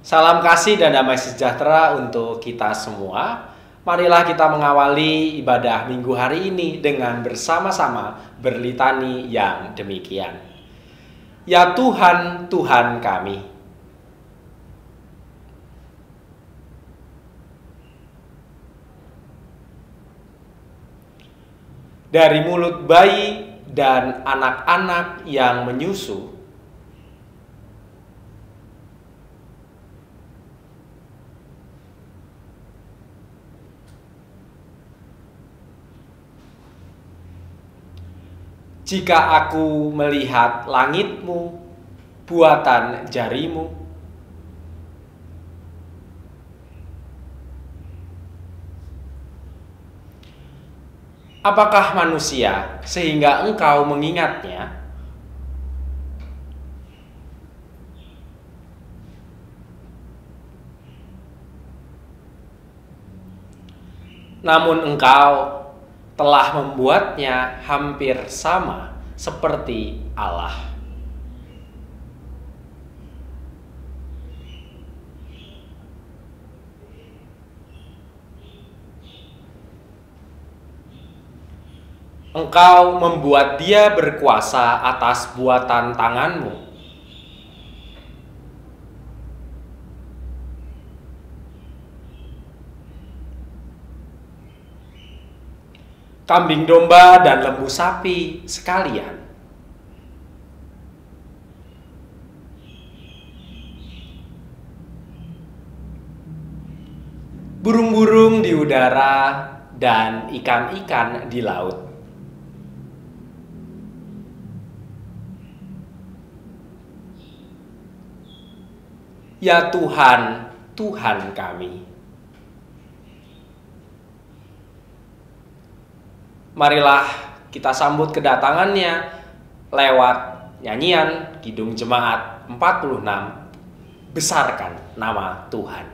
Salam kasih dan damai sejahtera untuk kita semua. Marilah kita mengawali ibadah minggu hari ini dengan bersama-sama berlitani yang demikian. Ya Tuhan, Tuhan kami. Dari mulut bayi dan anak-anak yang menyusu, jika aku melihat langitmu, buatan jarimu, apakah manusia sehingga engkau mengingatnya? Namun engkau telah membuatnya hampir sama seperti Allah. Engkau membuat dia berkuasa atas buatan tanganmu. Kambing domba dan lembu sapi sekalian. Burung-burung di udara dan ikan-ikan di laut. Ya Tuhan, Tuhan kami. Marilah kita sambut kedatangannya lewat nyanyian Kidung Jemaat 46, Besarkan Nama Tuhan.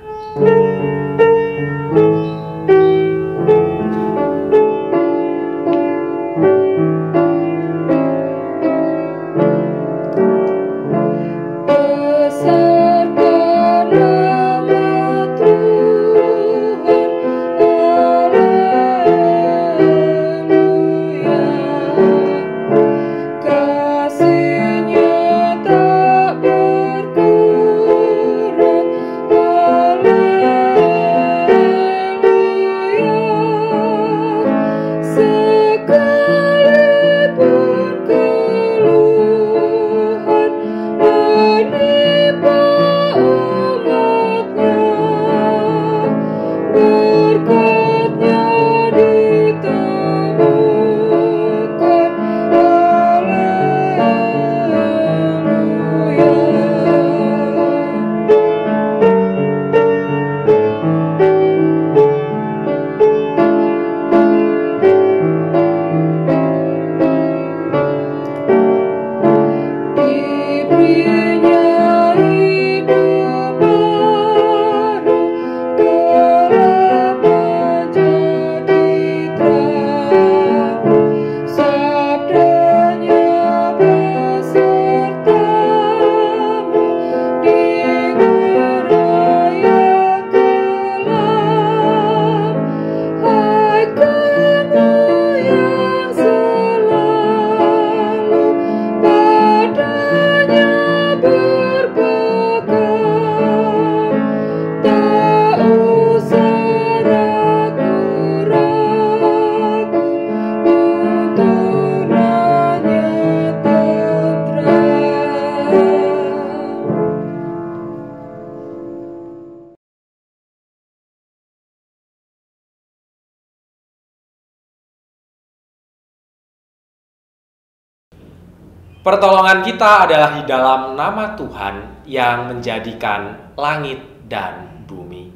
Pertolongan kita adalah di dalam nama Tuhan yang menjadikan langit dan bumi.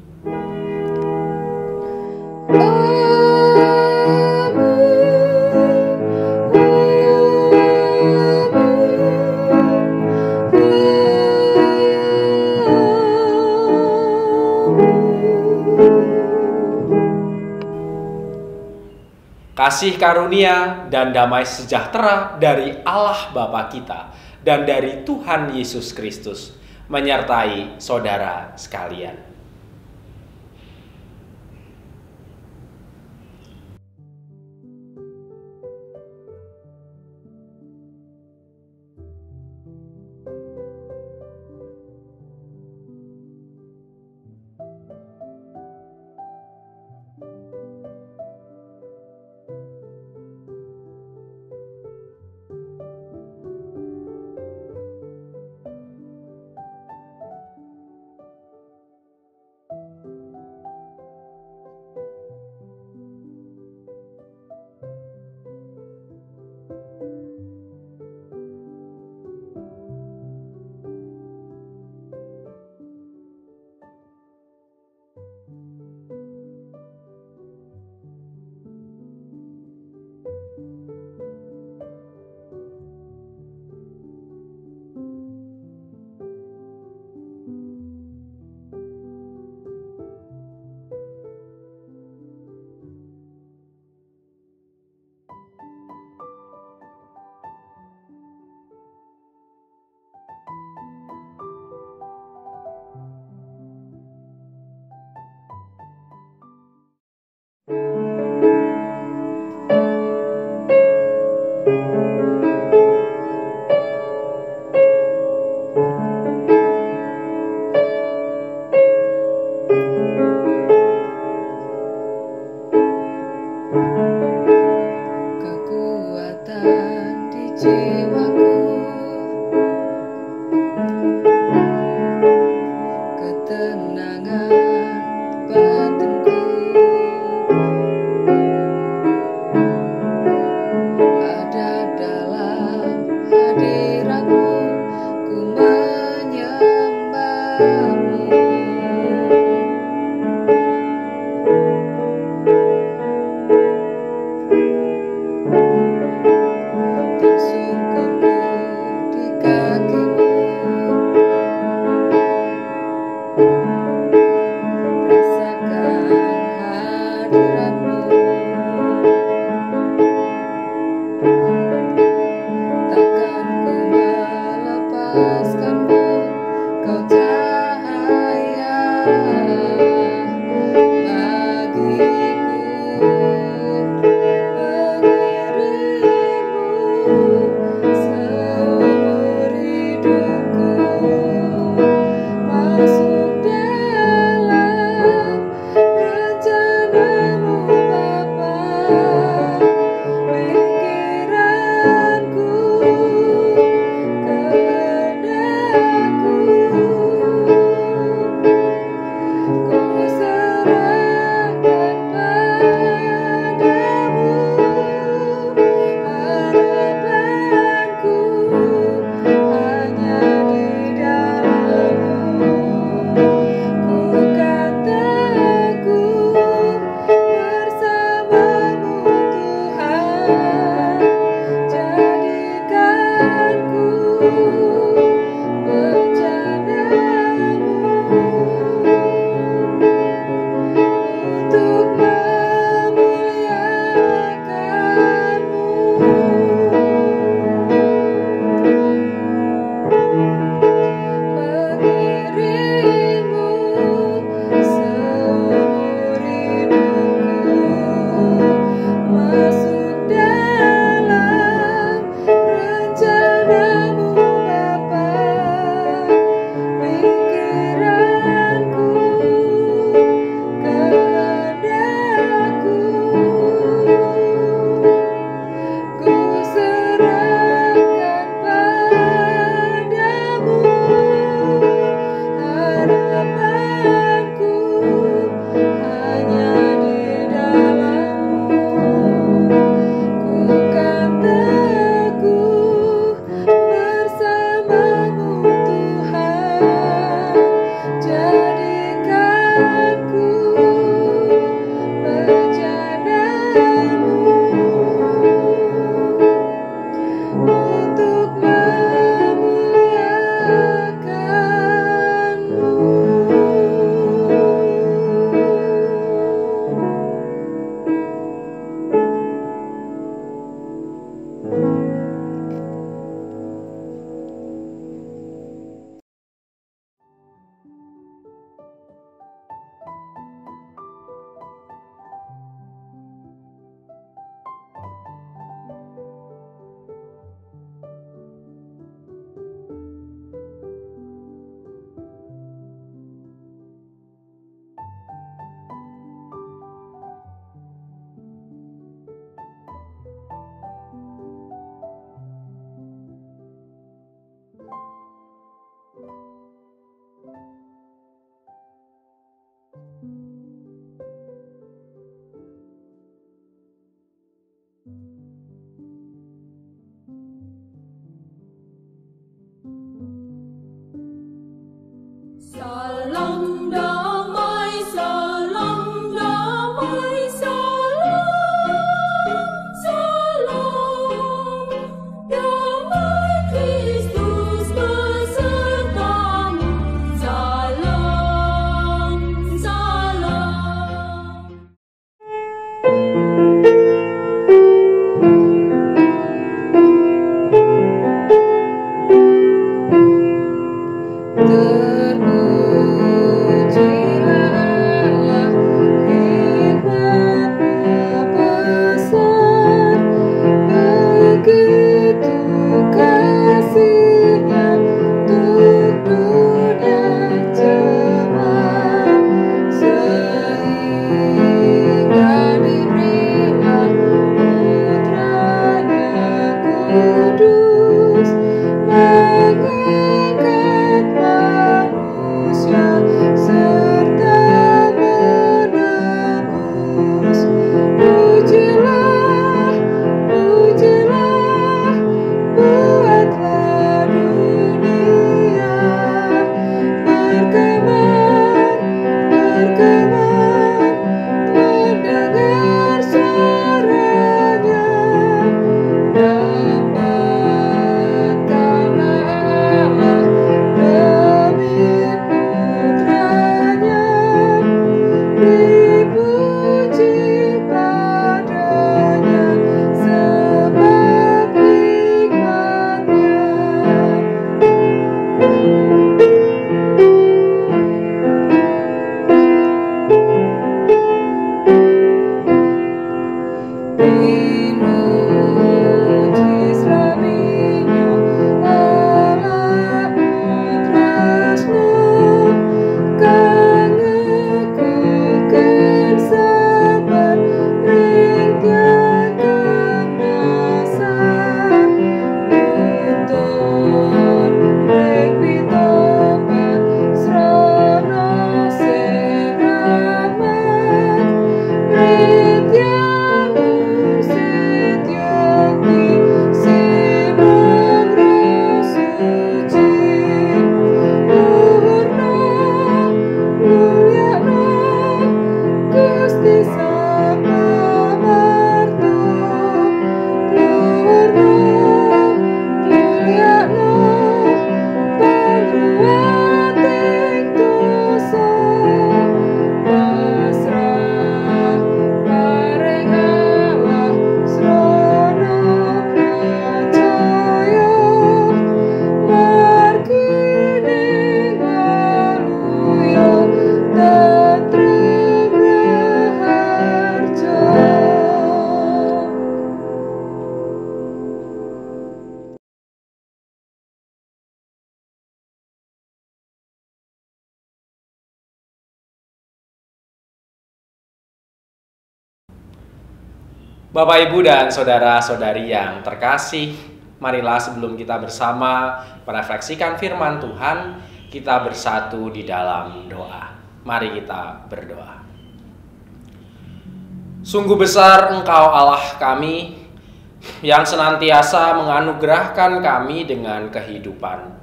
Kasih karunia dan damai sejahtera dari Allah Bapa kita dan dari Tuhan Yesus Kristus menyertai saudara sekalian. Kudus mengikat manusia serta menebus. Pujilah, pujilah, buatlah dunia berkembang, berkembang, mendengar suaranya. Dapatkanlah Allah demi putranya, beri puji padanya sebab hikmatnya. Dimuji selaminya Allah putrasmu, kang ngekuken sabar ringkiaken dasar. Nuntun ring pitobat srana siramat, Prityangun setyakti simrang roh suci. Luhurna, mulyakna Gusti Sang Pamarto. Luhurna, mulyakna pangruwating dosa. Pasrah paring Allah srana pracaya, margining waluya tentrem raharja. Bapak, Ibu, dan saudara-saudari yang terkasih, marilah sebelum kita bersama merefleksikan firman Tuhan, kita bersatu di dalam doa. Mari kita berdoa. Sungguh besar Engkau Allah kami, yang senantiasa menganugerahkan kami dengan kehidupan.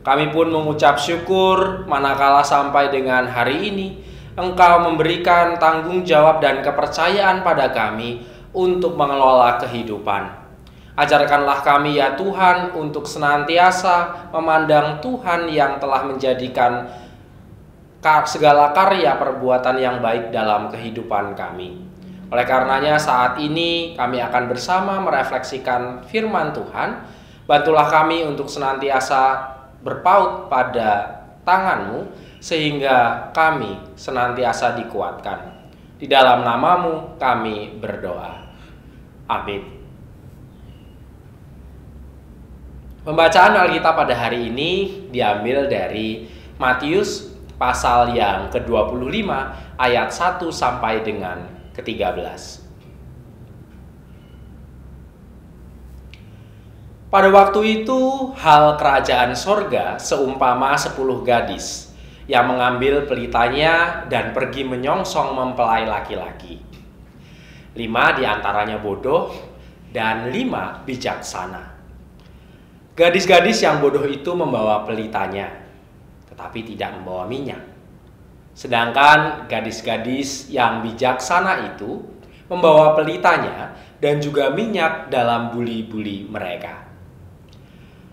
Kami pun mengucap syukur manakala sampai dengan hari ini Engkau memberikan tanggung jawab dan kepercayaan pada kami untuk mengelola kehidupan. Ajarkanlah kami ya Tuhan untuk senantiasa memandang Tuhan yang telah menjadikan segala karya perbuatan yang baik dalam kehidupan kami. Oleh karenanya saat ini kami akan bersama merefleksikan firman Tuhan. Bantulah kami untuk senantiasa berpaut pada tangan-Mu sehingga kami senantiasa dikuatkan. Di dalam nama-Mu kami berdoa. Amin. Pembacaan Alkitab pada hari ini diambil dari Matius pasal yang ke-25 ayat 1 sampai dengan ke-13. Pada waktu itu hal kerajaan sorga seumpama 10 gadis yang mengambil pelitanya dan pergi menyongsong mempelai laki-laki. 5 diantaranya bodoh dan 5 bijaksana. Gadis-gadis yang bodoh itu membawa pelitanya, tetapi tidak membawa minyak. Sedangkan gadis-gadis yang bijaksana itu membawa pelitanya dan juga minyak dalam buli-buli mereka.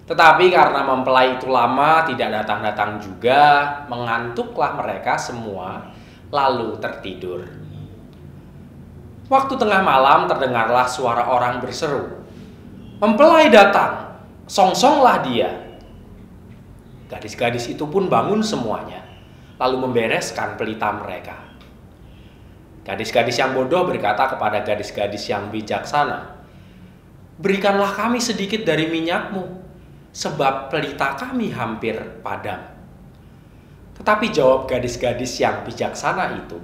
Tetapi karena mempelai itu lama tidak datang-datang juga, mengantuklah mereka semua lalu tertidur. Waktu tengah malam terdengarlah suara orang berseru, "Mempelai datang, songsonglah dia." Gadis-gadis itu pun bangun semuanya, lalu membereskan pelita mereka. Gadis-gadis yang bodoh berkata kepada gadis-gadis yang bijaksana, "Berikanlah kami sedikit dari minyakmu, sebab pelita kami hampir padam." Tetapi jawab gadis-gadis yang bijaksana itu,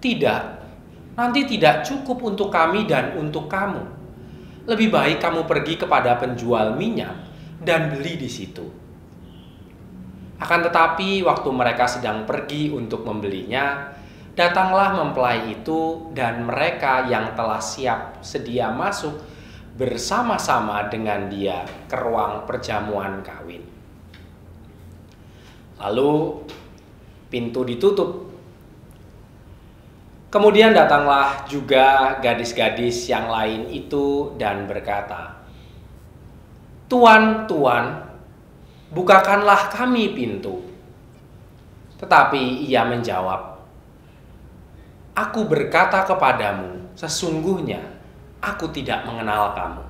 "Tidak, nanti tidak cukup untuk kami dan untuk kamu. lebih baik kamu pergi kepada penjual minyak dan beli di situ." Akan tetapi waktu mereka sedang pergi untuk membelinya, datanglah mempelai itu dan mereka yang telah siap sedia masuk bersama-sama dengan dia ke ruang perjamuan kawin. Lalu pintu ditutup. Kemudian datanglah juga gadis-gadis yang lain itu dan berkata, "Tuan, Tuan, bukakanlah kami pintu." Tetapi ia menjawab, "Aku berkata kepadamu, sesungguhnya aku tidak mengenal kamu.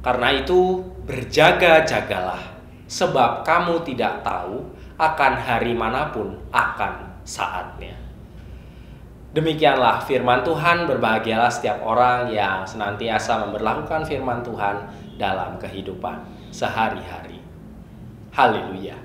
Karena itu berjaga-jagalah, sebab kamu tidak tahu akan hari manapun akan saatnya." Demikianlah firman Tuhan. Berbahagialah setiap orang yang senantiasa memberlakukan firman Tuhan dalam kehidupan sehari-hari. Haleluya.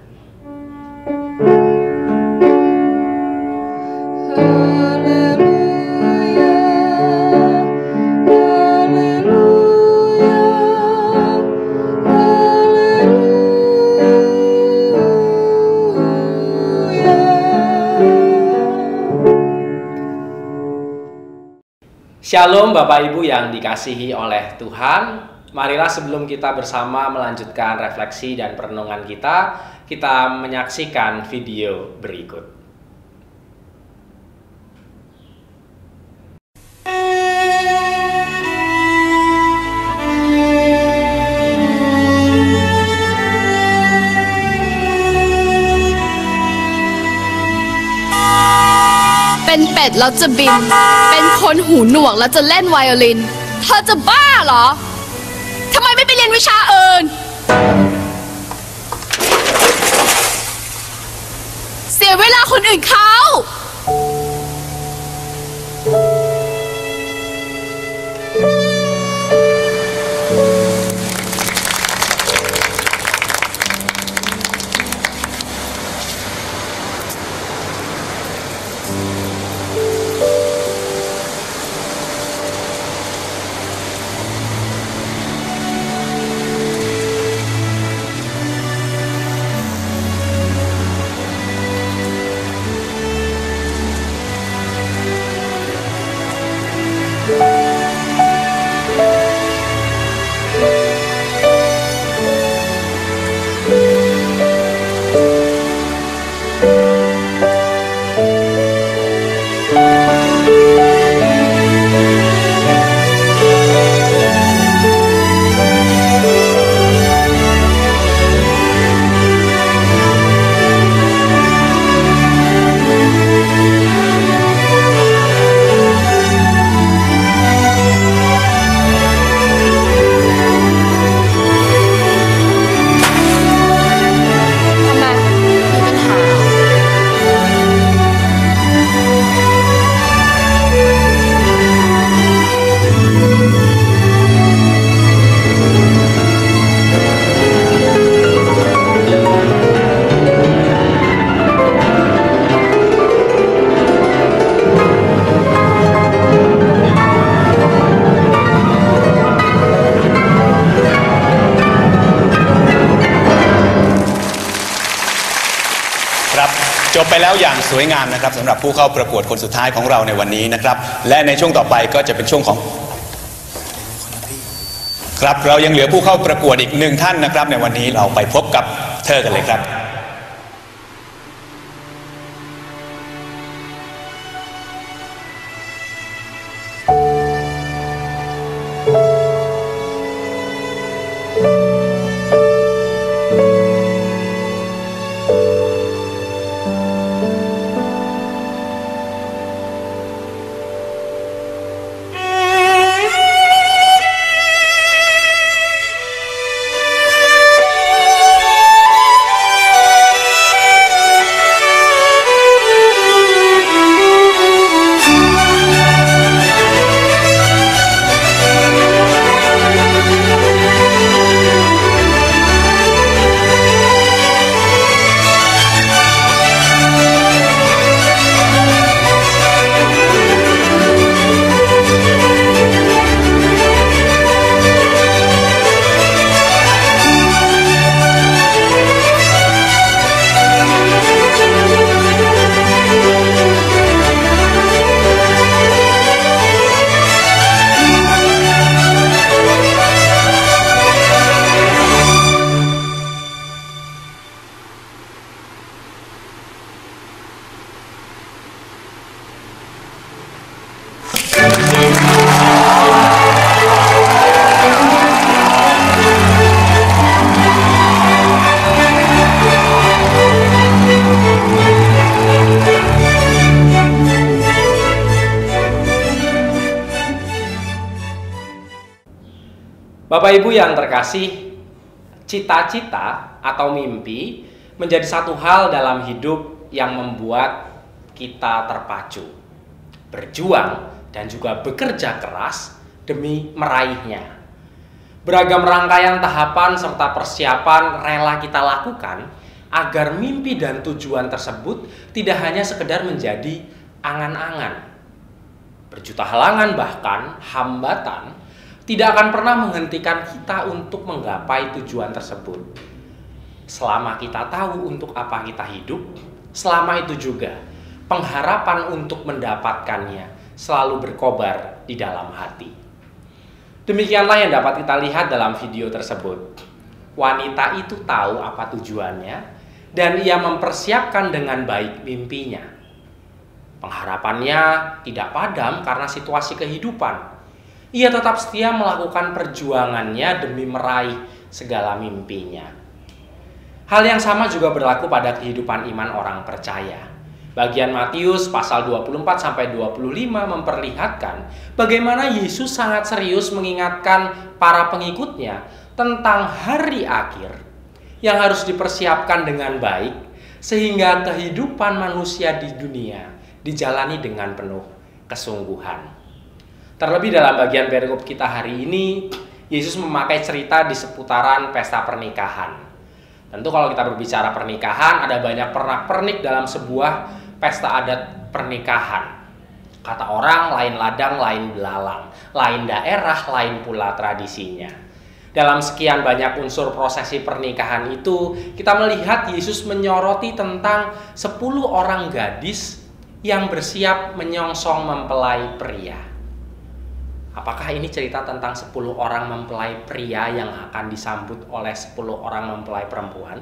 Shalom Bapak Ibu yang dikasihi oleh Tuhan. Marilah sebelum kita bersama melanjutkan refleksi dan perenungan kita menyaksikan video berikut.เป็นเป็ดแล้วจะบิน เป็นคนหูหนวกแล้วจะเล่นไวโอลิน เธอจะบ้าเหรอ ทำไมไม่ไปเรียนวิชาอื่น เสียเวลาคนอื่นเขา จบไปแล้วอย่างสวยงามนะครับสำหรับผู้เข้าประกวดคนสุดท้ายของเราในวันนี้นะครับและในช่วงต่อไปก็จะเป็นช่วงของครับเรายังเหลือผู้เข้าประกวดอีกหนึ่งท่านนะครับในวันนี้เราไปพบกับเธอกันเลยครับ Bapak Ibu yang terkasih, cita-cita atau mimpi menjadi satu hal dalam hidup yang membuat kita terpacu, berjuang, dan juga bekerja keras demi meraihnya. Beragam rangkaian tahapan serta persiapan rela kita lakukan agar mimpi dan tujuan tersebut tidak hanya sekedar menjadi angan-angan. Berjuta halangan bahkan hambatan tidak akan pernah menghentikan kita untuk menggapai tujuan tersebut. Selama kita tahu untuk apa kita hidup, selama itu juga pengharapan untuk mendapatkannya selalu berkobar di dalam hati. Demikianlah yang dapat kita lihat dalam video tersebut. Wanita itu tahu apa tujuannya dan ia mempersiapkan dengan baik mimpinya. Pengharapannya tidak padam karena situasi kehidupan. Ia tetap setia melakukan perjuangannya demi meraih segala mimpinya. Hal yang sama juga berlaku pada kehidupan iman orang percaya. Bagian Matius pasal 24-25 memperlihatkan bagaimana Yesus sangat serius mengingatkan para pengikutnya tentang hari akhir yang harus dipersiapkan dengan baik sehingga kehidupan manusia di dunia dijalani dengan penuh kesungguhan. Terlebih dalam bagian perikop kita hari ini, Yesus memakai cerita di seputaran pesta pernikahan. Tentu kalau kita berbicara pernikahan, ada banyak pernak-pernik dalam sebuah pesta adat pernikahan. Kata orang, lain ladang, lain belalang, lain daerah, lain pula tradisinya. Dalam sekian banyak unsur prosesi pernikahan itu, kita melihat Yesus menyoroti tentang 10 orang gadis yang bersiap menyongsong mempelai pria. Apakah ini cerita tentang 10 orang mempelai pria yang akan disambut oleh 10 orang mempelai perempuan?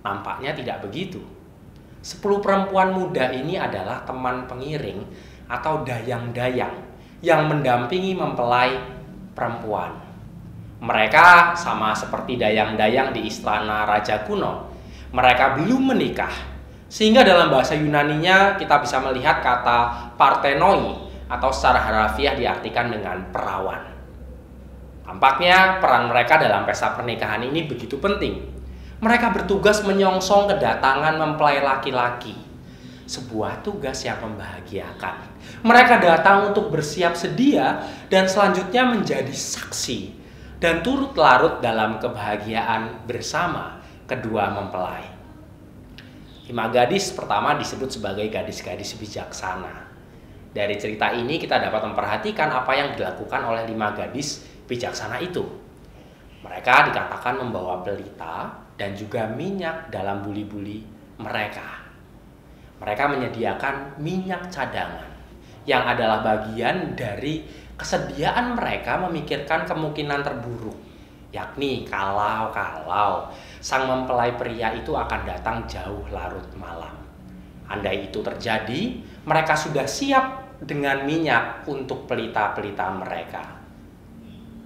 Nampaknya tidak begitu. 10 perempuan muda ini adalah teman pengiring atau dayang-dayang yang mendampingi mempelai perempuan. Mereka sama seperti dayang-dayang di istana raja kuno. Mereka belum menikah, sehingga dalam bahasa Yunaninya kita bisa melihat kata partenoi atau secara harafiah diartikan dengan perawan. Tampaknya peran mereka dalam pesta pernikahan ini begitu penting. Mereka bertugas menyongsong kedatangan mempelai laki-laki. Sebuah tugas yang membahagiakan. Mereka datang untuk bersiap sedia dan selanjutnya menjadi saksi dan turut larut dalam kebahagiaan bersama kedua mempelai. 5 gadis pertama disebut sebagai gadis-gadis bijaksana. Dari cerita ini kita dapat memperhatikan apa yang dilakukan oleh 5 gadis bijaksana itu. Mereka dikatakan membawa pelita dan juga minyak dalam buli-buli mereka. Mereka menyediakan minyak cadangan yang adalah bagian dari kesediaan mereka memikirkan kemungkinan terburuk, yakni kalau sang mempelai pria itu akan datang jauh larut malam. Andai itu terjadi, mereka sudah siap dengan minyak untuk pelita-pelita mereka.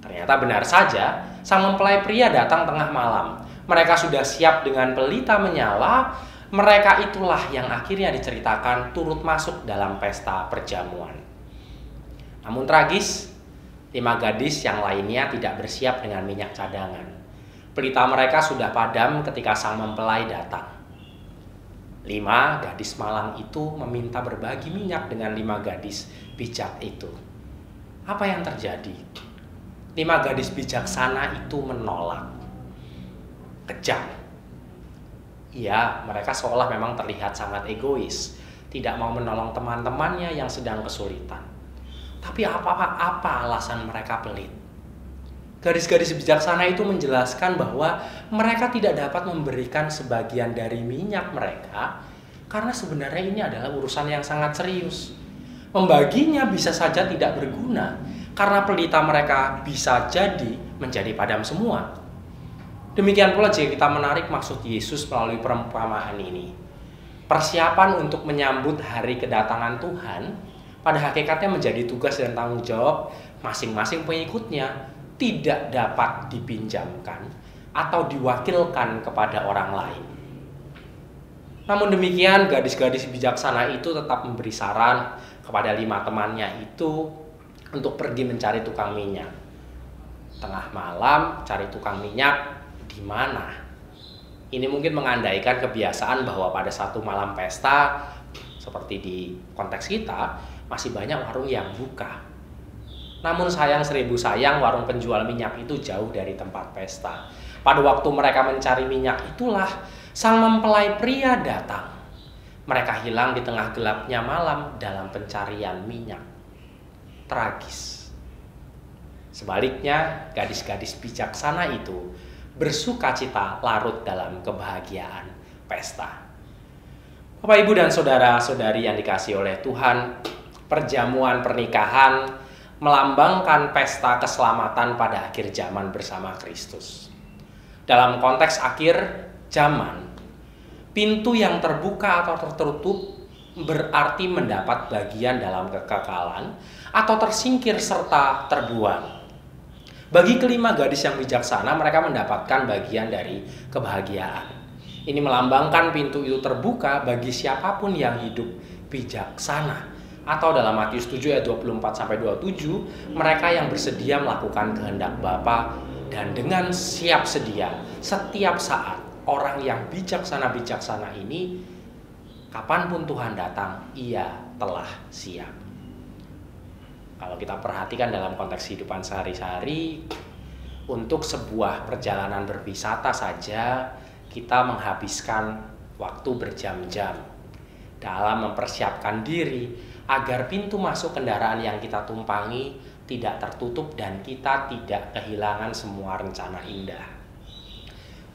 Ternyata benar saja, sang mempelai pria datang tengah malam. Mereka sudah siap dengan pelita menyala. Mereka itulah yang akhirnya diceritakan turut masuk dalam pesta perjamuan. Namun tragis, 5 gadis yang lainnya tidak bersiap dengan minyak cadangan. Pelita mereka sudah padam ketika sang mempelai datang. 5 gadis malang itu meminta berbagi minyak dengan 5 gadis bijak itu. Apa yang terjadi? 5 gadis bijaksana itu menolak. Kejam. Ya, mereka seolah memang terlihat sangat egois, tidak mau menolong teman-temannya yang sedang kesulitan. Tapi apa alasan mereka pelit? Gadis-gadis bijaksana itu menjelaskan bahwa mereka tidak dapat memberikan sebagian dari minyak mereka karena sebenarnya ini adalah urusan yang sangat serius. Membaginya bisa saja tidak berguna karena pelita mereka bisa jadi menjadi padam semua. Demikian pula jika kita menarik maksud Yesus melalui perumpamaan ini. Persiapan untuk menyambut hari kedatangan Tuhan pada hakikatnya menjadi tugas dan tanggung jawab masing-masing pengikutnya, tidak dapat dipinjamkan atau diwakilkan kepada orang lain. Namun demikian, gadis-gadis bijaksana itu tetap memberi saran kepada 5 temannya itu untuk pergi mencari tukang minyak. Tengah malam cari tukang minyak di mana? Ini mungkin mengandaikan kebiasaan bahwa pada satu malam pesta, seperti di konteks kita, masih banyak warung yang buka. Namun sayang seribu sayang, warung penjual minyak itu jauh dari tempat pesta. Pada waktu mereka mencari minyak itulah sang mempelai pria datang. Mereka hilang di tengah gelapnya malam dalam pencarian minyak. Tragis. Sebaliknya, gadis-gadis bijaksana itu bersukacita larut dalam kebahagiaan pesta. Bapak, Ibu, dan saudara-saudari yang dikasihi oleh Tuhan, perjamuan pernikahan melambangkan pesta keselamatan pada akhir zaman bersama Kristus. Dalam konteks akhir zaman, pintu yang terbuka atau tertutup berarti mendapat bagian dalam kekekalan atau tersingkir serta terbuang. Bagi kelima gadis yang bijaksana, mereka mendapatkan bagian dari kebahagiaan. Ini melambangkan pintu itu terbuka bagi siapapun yang hidup bijaksana. Atau dalam Matius 7 ayat 24-27, mereka yang bersedia melakukan kehendak Bapa dan dengan siap sedia setiap saat. Orang yang bijaksana-bijaksana ini, kapanpun Tuhan datang, ia telah siap. Kalau kita perhatikan dalam konteks kehidupan sehari-hari, untuk sebuah perjalanan berwisata saja, kita menghabiskan waktu berjam-jam dalam mempersiapkan diri agar pintu masuk kendaraan yang kita tumpangi tidak tertutup dan kita tidak kehilangan semua rencana indah.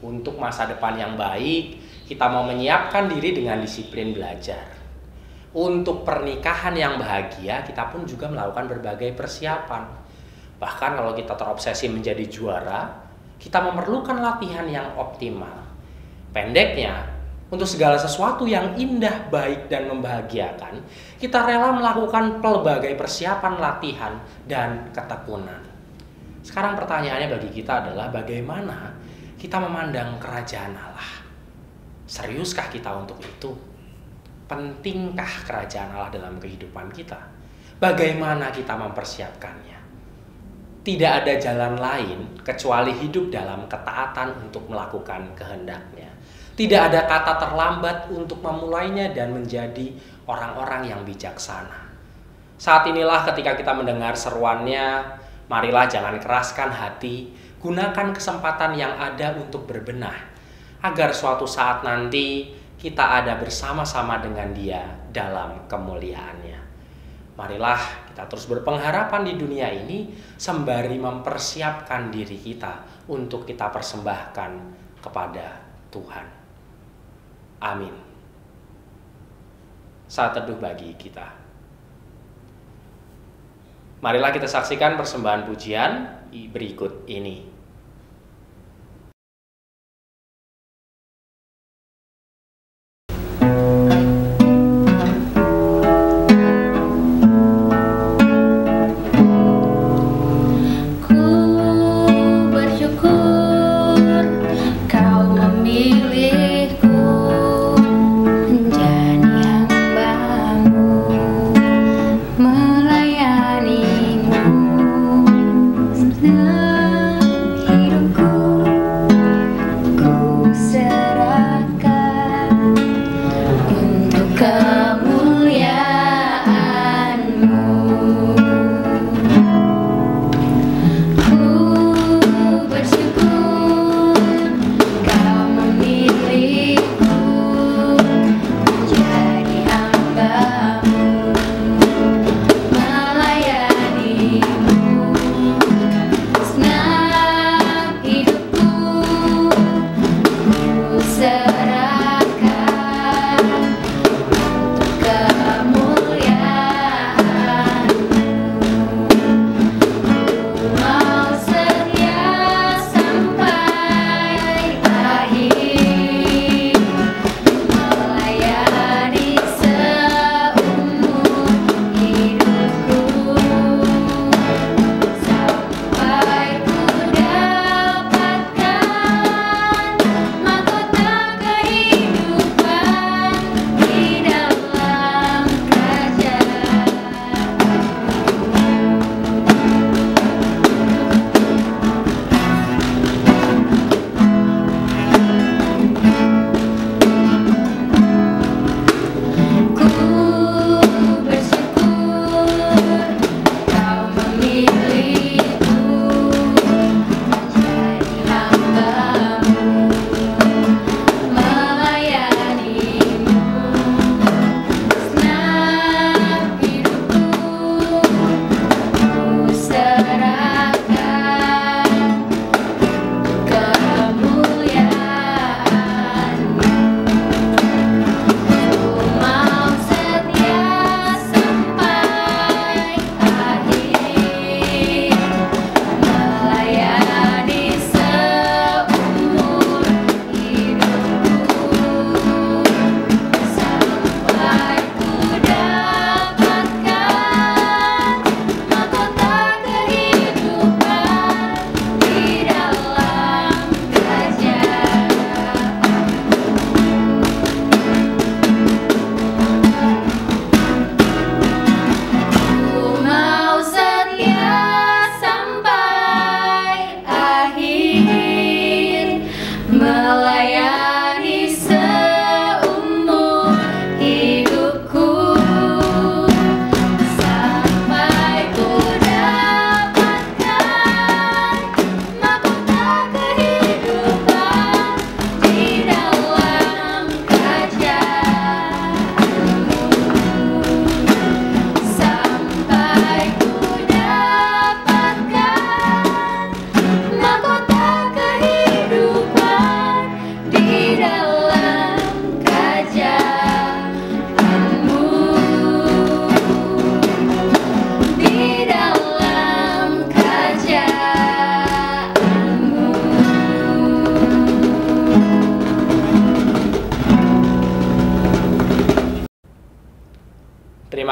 Untuk masa depan yang baik, kita mau menyiapkan diri dengan disiplin belajar. Untuk pernikahan yang bahagia, kita pun juga melakukan berbagai persiapan. Bahkan kalau kita terobsesi menjadi juara, kita memerlukan latihan yang optimal. Pendeknya, untuk segala sesuatu yang indah, baik, dan membahagiakan, kita rela melakukan pelbagai persiapan latihan dan ketekunan. Sekarang pertanyaannya bagi kita adalah bagaimana kita memandang kerajaan Allah? Seriuskah kita untuk itu? Pentingkah kerajaan Allah dalam kehidupan kita? Bagaimana kita mempersiapkannya? Tidak ada jalan lain kecuali hidup dalam ketaatan untuk melakukan kehendaknya. Tidak ada kata terlambat untuk memulainya dan menjadi orang-orang yang bijaksana. Saat inilah ketika kita mendengar seruannya, marilah jangan keraskan hati, gunakan kesempatan yang ada untuk berbenah, agar suatu saat nanti kita ada bersama-sama dengan Dia dalam kemuliaannya. Marilah kita terus berpengharapan di dunia ini sembari mempersiapkan diri kita untuk kita persembahkan kepada Tuhan. Amin. Saat teduh bagi kita. Marilah kita saksikan persembahan pujian berikut ini. Melayanimu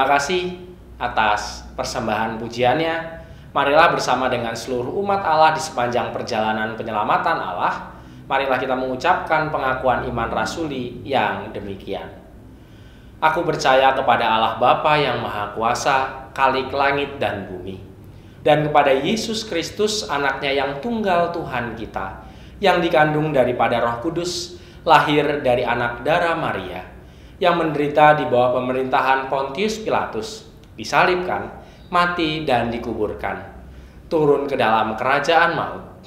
Terima kasih atas persembahan pujiannya. Marilah bersama dengan seluruh umat Allah di sepanjang perjalanan penyelamatan Allah, marilah kita mengucapkan pengakuan iman rasuli yang demikian. Aku percaya kepada Allah Bapa yang Maha Kuasa, Khalik langit dan bumi, dan kepada Yesus Kristus, anaknya yang tunggal Tuhan kita, yang dikandung daripada Roh Kudus, lahir dari anak darah Maria, yang menderita di bawah pemerintahan Pontius Pilatus, disalibkan, mati dan dikuburkan, turun ke dalam kerajaan maut.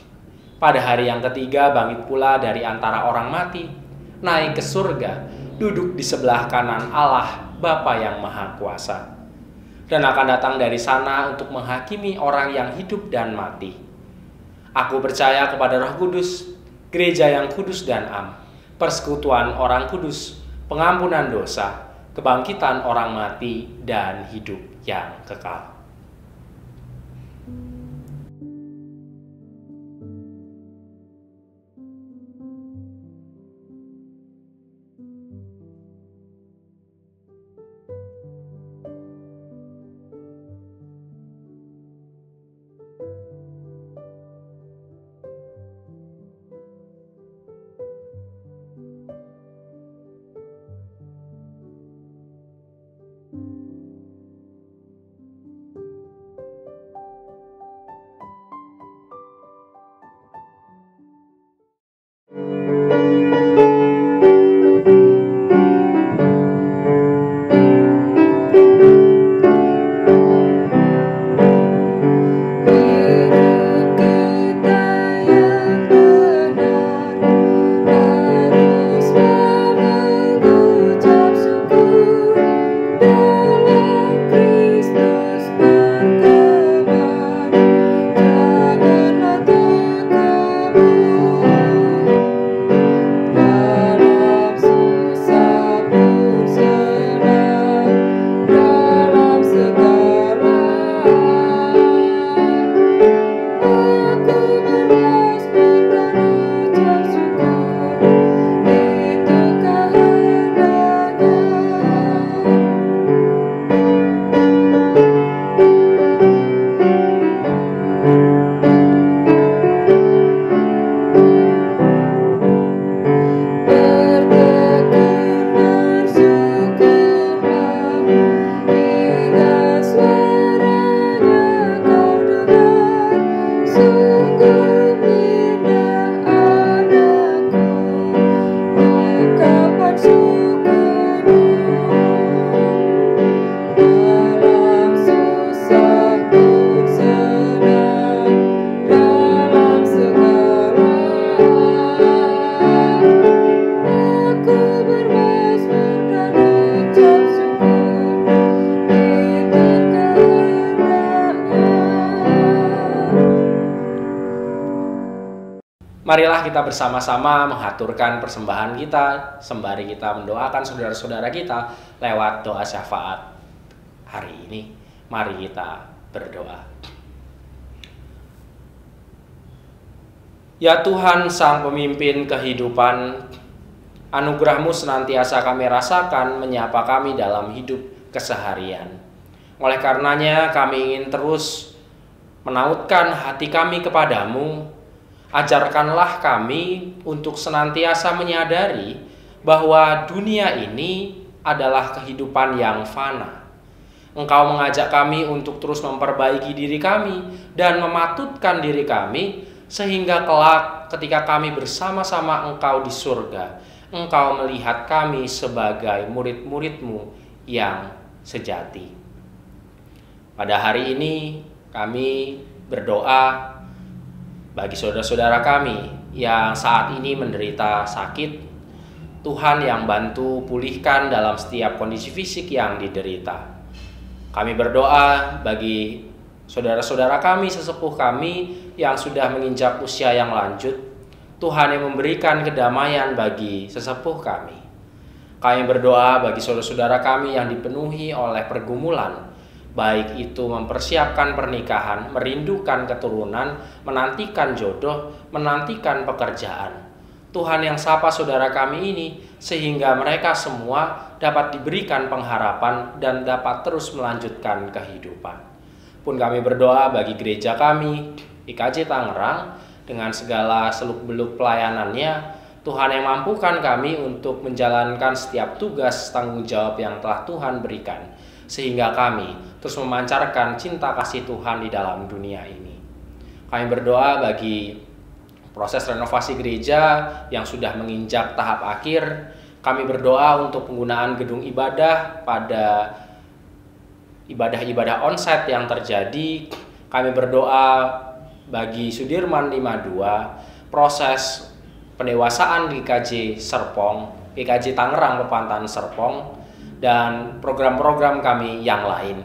Pada hari yang ketiga bangkit pula dari antara orang mati, naik ke surga, duduk di sebelah kanan Allah Bapa yang Maha Kuasa, dan akan datang dari sana untuk menghakimi orang yang hidup dan mati. Aku percaya kepada Roh Kudus, gereja yang kudus dan am, persekutuan orang kudus, pengampunan dosa, kebangkitan orang mati, dan hidup yang kekal. Marilah kita bersama-sama mengaturkan persembahan kita sembari kita mendoakan saudara-saudara kita lewat doa syafaat hari ini. Mari kita berdoa. Ya Tuhan, Sang Pemimpin kehidupan, anugerah-Mu senantiasa kami rasakan menyapa kami dalam hidup keseharian. Oleh karenanya kami ingin terus menautkan hati kami kepadamu. Ajarkanlah kami untuk senantiasa menyadari bahwa dunia ini adalah kehidupan yang fana. Engkau mengajak kami untuk terus memperbaiki diri kami dan mematutkan diri kami, sehingga kelak ketika kami bersama-sama Engkau di surga, Engkau melihat kami sebagai murid-murid-Mu yang sejati. Pada hari ini kami berdoa bagi saudara-saudara kami yang saat ini menderita sakit. Tuhan yang bantu pulihkan dalam setiap kondisi fisik yang diderita. Kami berdoa bagi saudara-saudara kami, sesepuh kami yang sudah menginjak usia yang lanjut. Tuhan yang memberikan kedamaian bagi sesepuh kami. Kami berdoa bagi saudara-saudara kami yang dipenuhi oleh pergumulan, baik itu mempersiapkan pernikahan, merindukan keturunan, menantikan jodoh, menantikan pekerjaan. Tuhan yang sapa saudara kami ini, sehingga mereka semua dapat diberikan pengharapan dan dapat terus melanjutkan kehidupan. Pun kami berdoa bagi gereja kami, IKJ Tangerang, dengan segala seluk-beluk pelayanannya, Tuhan yang mampukan kami untuk menjalankan setiap tugas tanggung jawab yang telah Tuhan berikan, sehingga kami terus memancarkan cinta kasih Tuhan di dalam dunia ini. Kami berdoa bagi proses renovasi gereja yang sudah menginjak tahap akhir. Kami berdoa untuk penggunaan gedung ibadah pada ibadah-ibadah onsite yang terjadi. Kami berdoa bagi Sudirman 52, proses pendewasaan di GKJ Serpong, GKJ Tangerang Pepantan Serpong, dan program-program kami yang lain.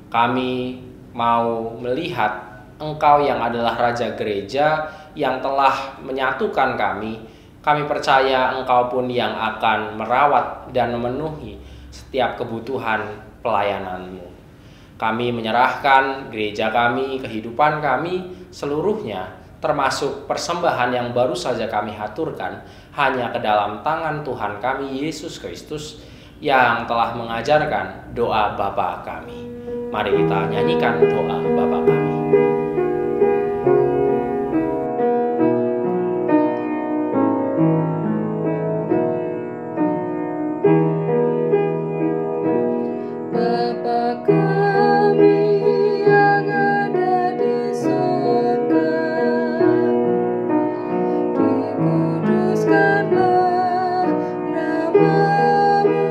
Kami mau melihat Engkau yang adalah Raja Gereja yang telah menyatukan kami. Kami percaya Engkau pun yang akan merawat dan memenuhi setiap kebutuhan pelayanan-Mu. Kami menyerahkan gereja kami, kehidupan kami seluruhnya, termasuk persembahan yang baru saja kami haturkan, hanya ke dalam tangan Tuhan kami Yesus Kristus yang telah mengajarkan doa Bapa kami. Mari kita nyanyikan doa Bapa kami. Bapa kami yang ada di surga, dikuduskanlah nama-Mu,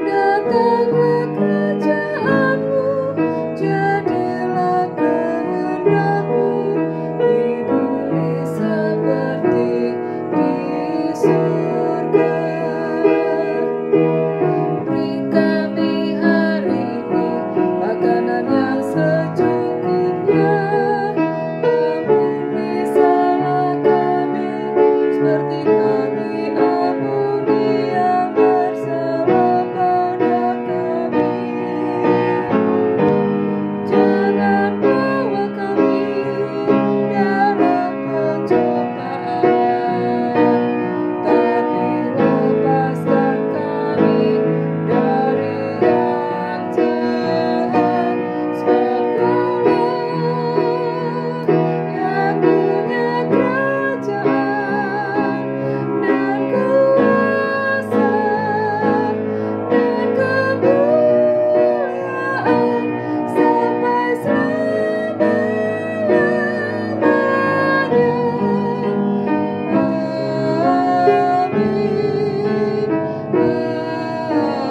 datanglah kerajaan-Mu, jadilah kehendak-Mu di bumi seperti di surga. Beri kami hari ini makanan yang secukupnya, ampuni salah kami seperti kami ampuni yang bersalah pada kami. Jangan bawa kami dalam pencobaan, tapi lepaskan kami dari yang jahat. Sebab Kaulah yang punya kerajaan dan kuasa dan kemuliaan sampai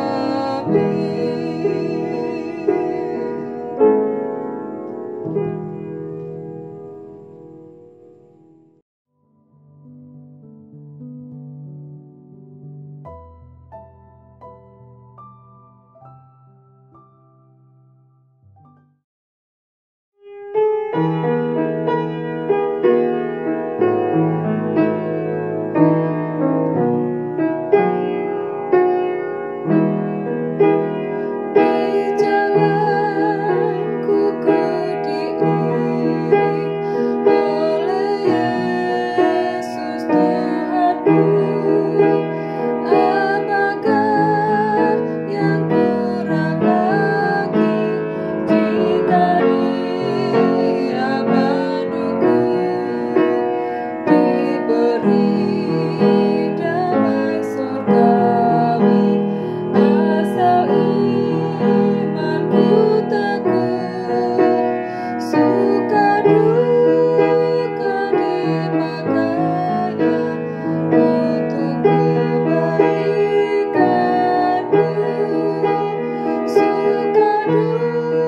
selama-lamanya. Di jalanku ku diiring oleh Yesus Tuhanku. Apakah yang kurang lagi jika Dia panduku? Diberi damai surgawi asal imanku teguh. Suka duka dimakainya untuk kebaikanku. Suka duka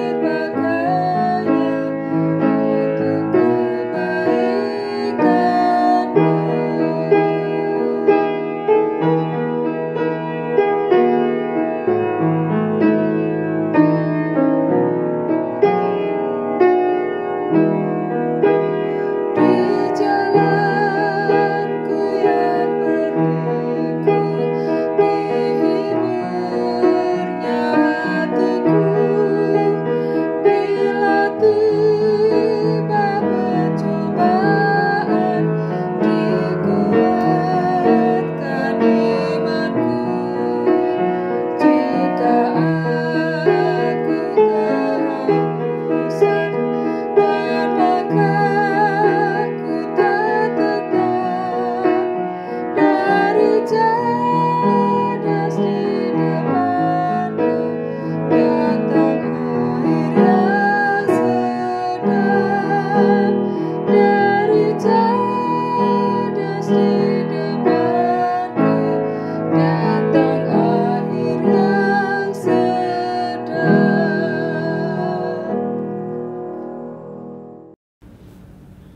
dimakainya untuk di jalanku yang berliku, dihiburnya hatiku. Bila tiba pencobaan,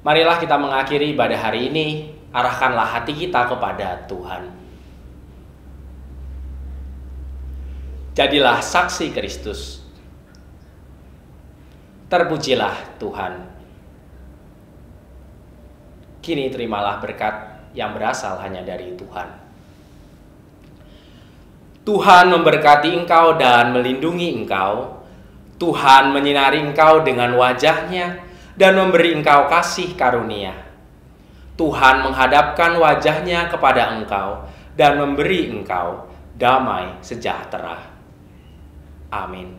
Marilah kita mengakhiri ibadah hari ini, arahkanlah hati kita kepada Tuhan. Jadilah saksi Kristus. Terpujilah Tuhan. Kini terimalah berkat yang berasal hanya dari Tuhan. Tuhan memberkati engkau dan melindungi engkau. Tuhan menyinari engkau dengan wajah-Nya dan memberi engkau kasih karunia. Tuhan menghadapkan wajah-Nya kepada engkau dan memberi engkau damai sejahtera. Amin.